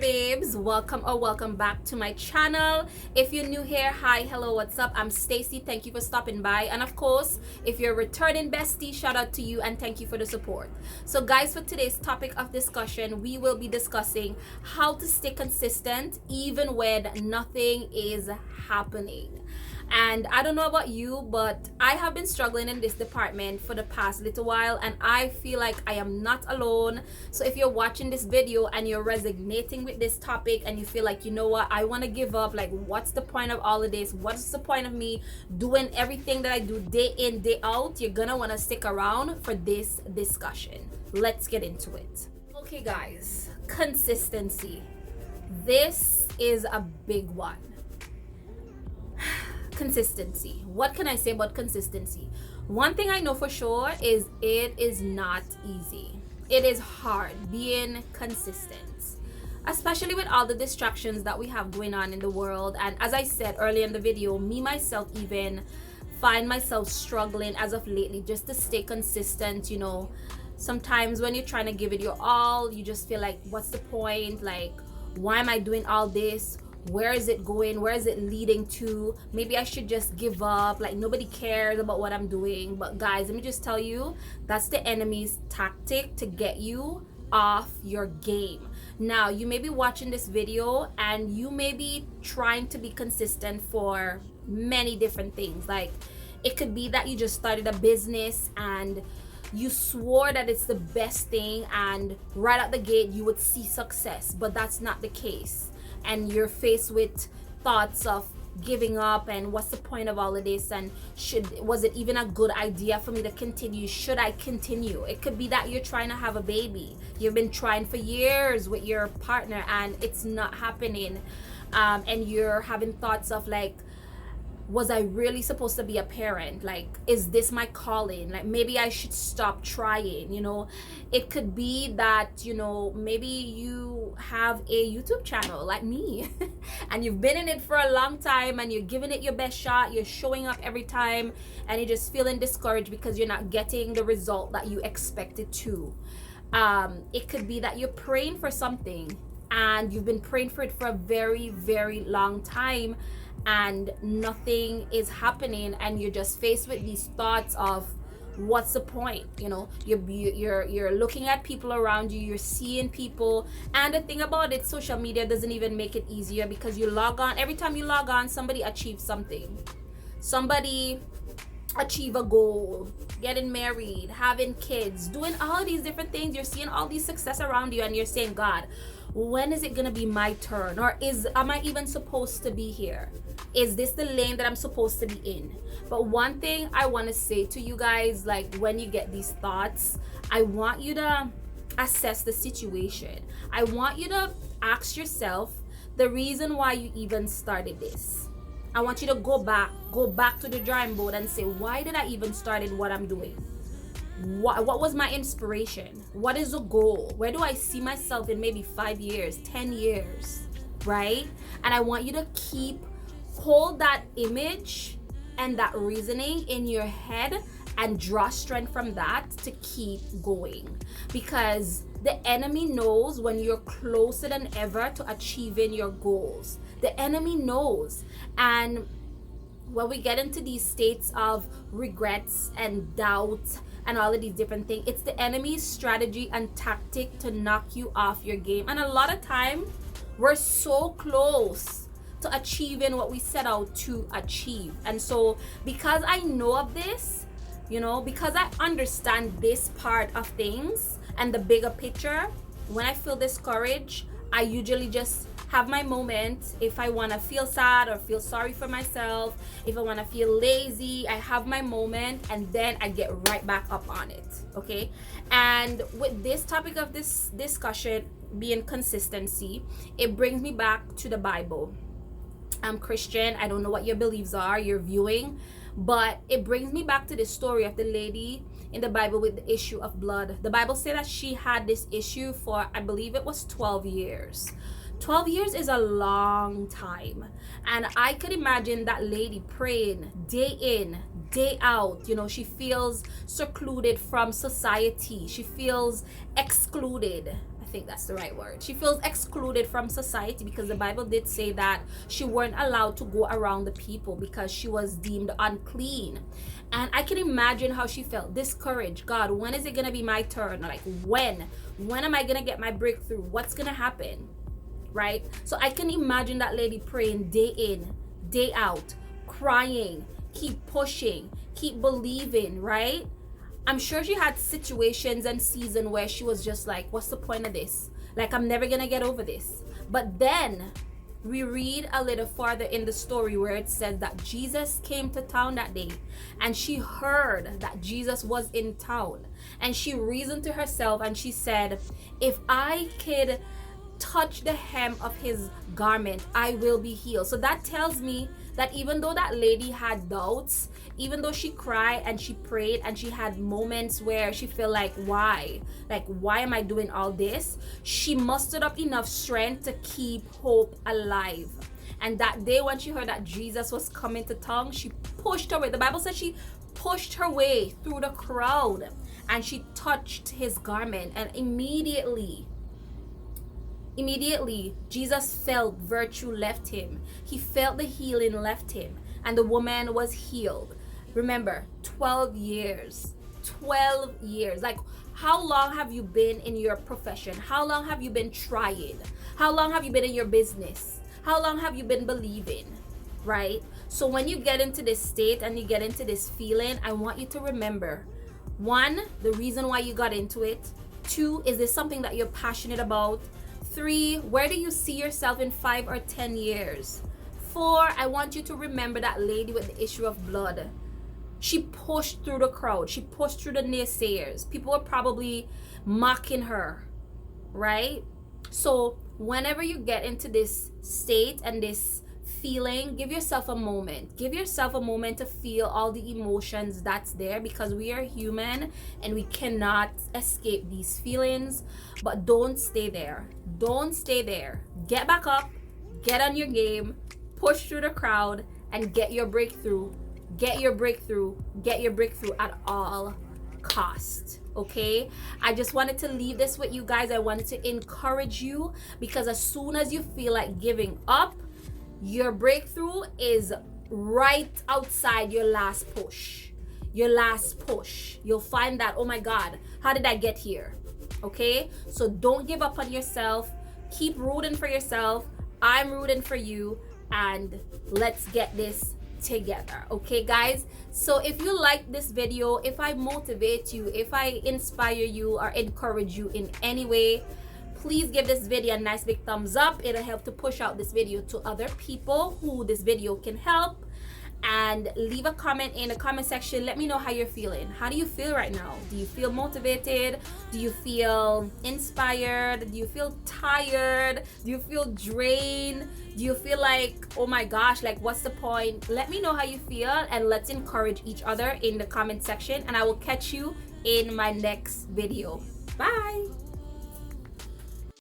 babes, welcome or welcome back to my channel. If you're new here, hi, hello, what's up? I'm Stacy. Thank you for stopping by, and of course, if you're a returning bestie, shout out to you and thank you for the support. So guys, for today's topic of discussion, we will be discussing how to stay consistent even when nothing is happening. And I don't know about you, but I have been struggling in this department for the past little while, and I feel like I am not alone. So if you're watching this video and you're resonating with this topic and you feel like, you know what, I want to give up, like what's the point of all of this? What's the point of me doing everything that I do day in, day out? You're gonna want to stick around for this discussion. Let's get into it. Okay guys, consistency. This is a big one. Consistency. What can I say about consistency? One thing I know for sure is it is not easy. It is hard being consistent, especially with all the distractions that we have going on in the world. And as I said earlier in the video, me myself even find myself struggling as of lately just to stay consistent. You know, sometimes when you're trying to give it your all, you just feel like, what's the point? Like, why am I doing all this? Where is it going? Where is it leading to? Maybe I should just give up. Like, nobody cares about what I'm doing. But guys, let me just tell you, that's the enemy's tactic to get you off your game. Now, you may be watching this video and you may be trying to be consistent for many different things. Like, it could be that you just started a business and you swore that it's the best thing, and right out the gate you would see success, but that's not the case. And you're faced with thoughts of giving up and what's the point of all of this, and was it even a good idea for me to continue? Should I continue? It could be that you're trying to have a baby. You've been trying for years with your partner and it's not happening, and you're having thoughts of like, was I really supposed to be a parent? Like, is this my calling? Like, maybe I should stop trying, you know? It could be that, you know, maybe you have a YouTube channel like me and you've been in it for a long time and you're giving it your best shot. You're showing up every time and you're just feeling discouraged because you're not getting the result that you expected to. It could be that you're praying for something and you've been praying for it for a very, very long time, and nothing is happening, and you're just faced with these thoughts of, what's the point? You know, you're looking at people around you, you're seeing people, and the thing about it, social media doesn't even make it easier, because you log on, every time you log on, somebody achieves something. Somebody achieve a goal, getting married, having kids, doing all these different things. You're seeing all these success around you and you're saying, God, when is it gonna be my turn? Or am I even supposed to be here? Is this the lane that I'm supposed to be in? But one thing I want to say to you guys, like, when you get these thoughts, I want you to assess the situation. I want you to ask yourself the reason why you even started this. I want you to go back to the drawing board and say, why did I even started what I'm doing? What was my inspiration? What is the goal? Where do I see myself in maybe 5 years, 10 years, right? And I want you to hold that image and that reasoning in your head and draw strength from that to keep going, because the enemy knows when you're closer than ever to achieving your goals. The enemy knows. And when we get into these states of regrets and doubt and all of these different things, it's the enemy's strategy and tactic to knock you off your game. And a lot of time we're so close to achieving what we set out to achieve. And so because I know of this, you know, because I understand this part of things and the bigger picture, when I feel discouraged, I usually just have my moment. If I want to feel sad or feel sorry for myself, if I want to feel lazy, I have my moment and then I get right back up on it. Okay. And with this topic of this discussion being consistency, it brings me back to the Bible. I'm Christian. I don't know what your beliefs are, your viewing, but it brings me back to the story of the lady in the Bible with the issue of blood. The Bible said that she had this issue for, I believe it was 12 years. 12 years is a long time. And I could imagine that lady praying day in, day out. You know, she feels secluded from society. She feels excluded. think that's the right word. She feels excluded from society because the Bible did say that she weren't allowed to go around the people because she was deemed unclean. And I can imagine how she felt discouraged. God, when is it going to be my turn? Like, when am I going to get my breakthrough? What's going to happen? Right? So I can imagine that lady praying day in, day out, crying, keep pushing, keep believing, right? I'm sure she had situations and seasons where she was just like, what's the point of this? Like, I'm never going to get over this. But then we read a little farther in the story where it says that Jesus came to town that day, and she heard that Jesus was in town, and she reasoned to herself and she said, if I could touch the hem of his garment, I will be healed. So that tells me that even though that lady had doubts, even though she cried and she prayed and she had moments where she felt like why am I doing all this, she mustered up enough strength to keep hope alive. And that day when she heard that Jesus was coming to town, she pushed her way. The Bible says she pushed her way through the crowd and she touched his garment, and immediately Jesus felt virtue left him. He felt the healing left him, and the woman was healed. Remember, 12 years. 12 years. Like, how long have you been in your profession? How long have you been trying? How long have you been in your business? How long have you been believing? Right? So when you get into this state and you get into this feeling, I want you to remember, 1, the reason why you got into it. 2, is this something that you're passionate about? 3, where do you see yourself in 5 or 10 years? 4, I want you to remember that lady with the issue of blood. She pushed through the crowd. She pushed through the naysayers. People were probably mocking her, right? So whenever you get into this state and this feeling, give yourself a moment. Give yourself a moment to feel all the emotions that's there, because we are human and we cannot escape these feelings. But don't stay there. Don't stay there. Get back up, get on your game, push through the crowd, and get your breakthrough. Get your breakthrough. Get your breakthrough at all cost. Okay, I just wanted to leave this with you guys. I wanted to encourage you, because as soon as you feel like giving up, your breakthrough is right outside your last push. Your last push. You'll find that, oh my God, how did I get here? Okay, so don't give up on yourself. Keep rooting for yourself. I'm rooting for you, and let's get this together. Okay, guys? So if you like this video, if I motivate you, if I inspire you or encourage you in any way, please give this video a nice big thumbs up. It'll help to push out this video to other people who this video can help. And leave a comment in the comment section. Let me know how you're feeling. How do you feel right now? Do you feel motivated? Do you feel inspired? Do you feel tired? Do you feel drained? Do you feel like, oh my gosh, like what's the point? Let me know how you feel, and let's encourage each other in the comment section, and I will catch you in my next video. Bye.